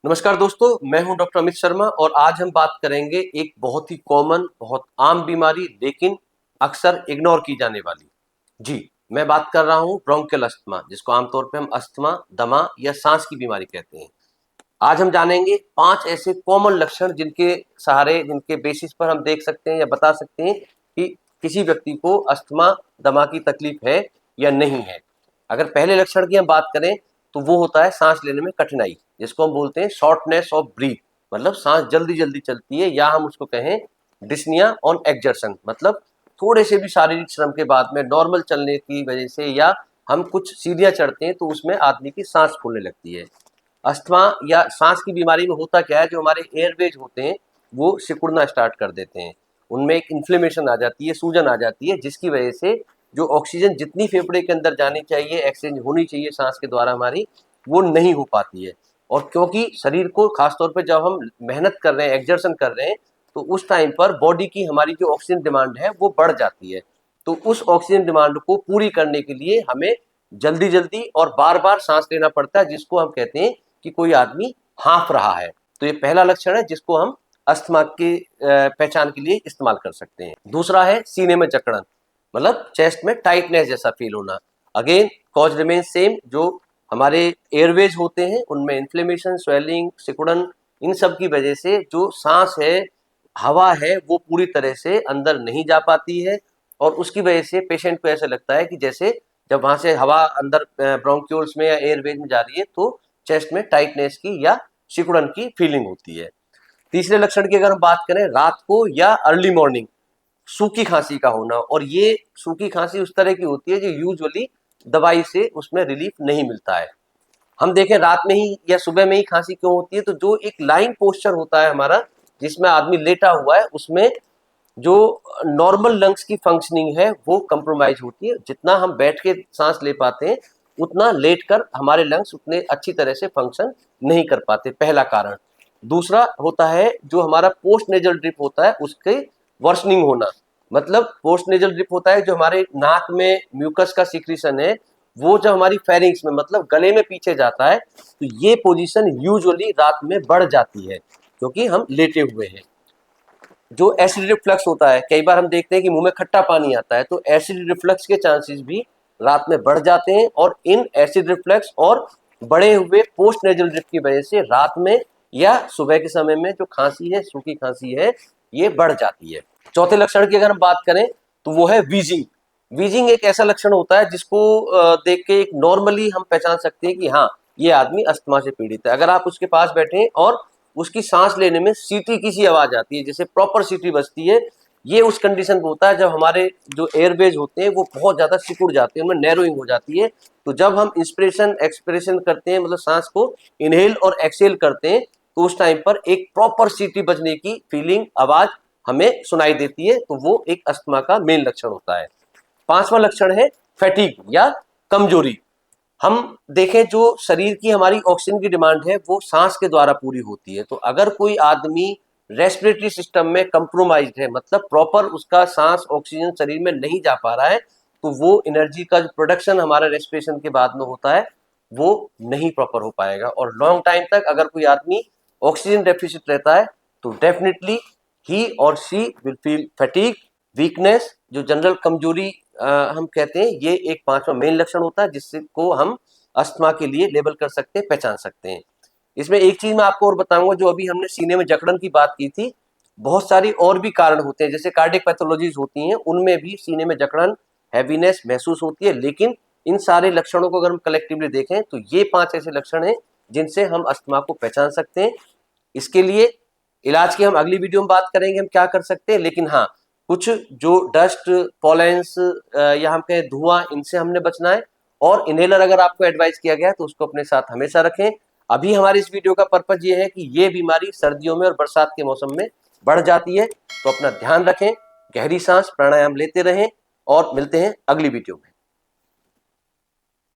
नमस्कार दोस्तों, मैं हूं डॉक्टर अमित शर्मा और आज हम बात करेंगे एक बहुत ही कॉमन, बहुत आम बीमारी लेकिन अक्सर इग्नोर की जाने वाली। जी, मैं बात कर रहा हूं ब्रोंकियल अस्थमा, जिसको आमतौर पे हम अस्थमा, दमा या सांस की बीमारी कहते हैं। आज हम जानेंगे 5 ऐसे कॉमन लक्षण जिनके सहारे, जिनके बेसिस पर हम देख सकते हैं या बता सकते हैं कि किसी व्यक्ति को अस्थमा, दमा की तकलीफ है या नहीं है। अगर पहले लक्षण की हम बात करें तो वो होता है सांस लेने में कठिनाई, जिसको हम बोलते हैं शॉर्टनेस ऑफ ब्रीथ, मतलब सांस जल्दी जल्दी चलती है, या हम उसको कहें डिस्निया ऑन एक्सर्शन, मतलब थोड़े से भी शारीरिक श्रम के बाद में नॉर्मल चलने की वजह से या हम कुछ सीढ़ियां चढ़ते हैं तो उसमें आदमी की सांस फूलने लगती है। अस्थमा या सांस की बीमारी में होता क्या है, जो हमारे एयरवेज होते हैं वो सिकुड़ना स्टार्ट कर देते हैं, उनमें एक इन्फ्लेमेशन आ जाती है, सूजन आ जाती है, जिसकी वजह से जो ऑक्सीजन जितनी फेफड़े के अंदर जानी चाहिए, एक्सचेंज होनी चाहिए सांस के द्वारा हमारी, वो नहीं हो पाती है। और क्योंकि शरीर को खासतौर पर जब हम मेहनत कर रहे हैं, एक्सर्शन कर रहे हैं, तो उस टाइम पर बॉडी की हमारी जो ऑक्सीजन डिमांड है वो बढ़ जाती है। तो उस ऑक्सीजन डिमांड को पूरी करने के लिए हमें जल्दी जल्दी और बार बार सांस लेना पड़ता है, जिसको हम कहते हैं कि कोई आदमी हाँफ रहा है। तो ये पहला लक्षण है जिसको हम अस्थमा की पहचान के लिए इस्तेमाल कर सकते हैं। दूसरा है सीने में जकड़न, मतलब चेस्ट में टाइटनेस जैसा फील होना। अगेन कॉज रिमेन सेम, जो हमारे एयरवेज होते हैं उनमें इन्फ्लेमेशन, स्वेलिंग, सिकुड़न, इन सब की वजह से जो सांस है, हवा है, वो पूरी तरह से अंदर नहीं जा पाती है और उसकी वजह से पेशेंट को ऐसा लगता है कि जैसे जब वहां से हवा अंदर ब्रोंक्यूल्स में या एयरवेज में जा रही है तो चेस्ट में टाइटनेस की या सिकुड़न की फीलिंग होती है। तीसरे लक्षण की अगर हम बात करें, रात को या अर्ली मॉर्निंग सूखी खांसी का होना, और ये सूखी खांसी उस तरह की होती है जो यूजुअली दवाई से उसमें रिलीफ नहीं मिलता है। हम देखें रात में ही या सुबह में ही खांसी क्यों होती है, तो जो एक लाइंग पोस्चर होता है हमारा, जिसमें आदमी लेटा हुआ है, उसमें जो नॉर्मल लंग्स की फंक्शनिंग है वो कंप्रोमाइज होती है। जितना हम बैठ के सांस ले पाते हैं उतना लेटकर हमारे लंग्स उतने अच्छी तरह से फंक्शन नहीं कर पाते, पहला कारण। दूसरा होता है जो हमारा पोस्ट नेजल ड्रिप होता है उसके वर्सनिंग होना, मतलब पोस्ट नेजल ड्रिप होता है जो हमारे नाक में म्यूकस का सिक्रीशन है, वो जब हमारी फेरिंग्स में, मतलब गले में पीछे जाता है, तो ये पोजीशन यूजुअली रात में बढ़ जाती है क्योंकि हम लेटे हुए हैं। जो एसिड रिफ्लक्स होता है, कई बार हम देखते हैं कि मुंह में खट्टा पानी आता है, तो एसिड रिफ्लक्स के चांसेस भी रात में बढ़ जाते हैं और इन एसिड रिफ्लक्स और बढ़े हुए पोस्ट नेजल ड्रिप की वजह से रात में या सुबह के समय में जो खांसी है, सूखी खांसी है, ये बढ़ जाती है। चौथे लक्षण की अगर हम बात करें तो वो है वीजिंग। वीजिंग एक ऐसा लक्षण होता है जिसको देख के एक नॉर्मली हम पहचान सकते हैं कि हाँ, ये आदमी अस्थमा से पीड़ित है। अगर आप उसके पास बैठे और उसकी सांस लेने में सीटी की सी आवाज आती है, जैसे प्रॉपर सीटी बजती है, ये उस कंडीशन को होता है जब हमारे जो एयरवेज होते हैं वो बहुत ज्यादा सिकुड़ जाते हैं, उनमें नैरोइंग हो जाती है। तो जब हम इंस्पिरेशन एक्सपिरेशन करते हैं, मतलब सांस को इनहेल और एक्सहेल करते हैं, तो उस टाइम पर एक प्रॉपर सीटी बजने की फीलिंग, आवाज हमें सुनाई देती है, तो वो एक अस्थमा का मेन लक्षण होता है। पांचवा लक्षण है फैटिग या कमजोरी। हम देखें जो शरीर की हमारी ऑक्सीजन की डिमांड है वो सांस के द्वारा पूरी होती है, तो अगर कोई आदमी रेस्पिरेटरी सिस्टम में कंप्रोमाइज है, मतलब प्रॉपर उसका सांस ऑक्सीजन शरीर में नहीं जा पा रहा है, तो वो एनर्जी का जो प्रोडक्शन हमारा रेस्पिरेशन के बाद में होता है वो नहीं प्रॉपर हो पाएगा। और लॉन्ग टाइम तक अगर कोई आदमी ऑक्सीजन डेफिसिट रहता है तो डेफिनेटली ही और she will feel fatigue, weakness, जो जनरल कमजोरी हम कहते हैं, ये एक पांचवा मेन लक्षण होता है जिसको हम अस्थमा के लिए लेबल कर सकते हैं, पहचान सकते हैं। इसमें एक चीज मैं आपको और बताऊंगा, जो अभी हमने सीने में जकड़न की बात की थी, बहुत सारी और भी कारण होते हैं, जैसे कार्डियक पैथोलॉजीज होती हैं, उनमें भी सीने में जकड़न, हैवीनेस महसूस होती है। लेकिन इन सारे लक्षणों को अगर हम कलेक्टिवली देखें तो ये 5 ऐसे लक्षण हैं जिनसे हम अस्थमा को पहचान सकते हैं। इसके लिए इलाज की हम अगली वीडियो में बात करेंगे, हम क्या कर सकते हैं। लेकिन हाँ, कुछ जो डस्ट, पॉलेंस या हम कहें धुआं, इनसे हमने बचना है। और इनहेलर अगर आपको एडवाइस किया गया है तो उसको अपने साथ हमेशा रखें। अभी हमारी इस वीडियो का पर्पज ये है कि ये बीमारी सर्दियों में और बरसात के मौसम में बढ़ जाती है, तो अपना ध्यान रखें, गहरी सांस प्राणायाम लेते रहें और मिलते हैं अगली वीडियो में।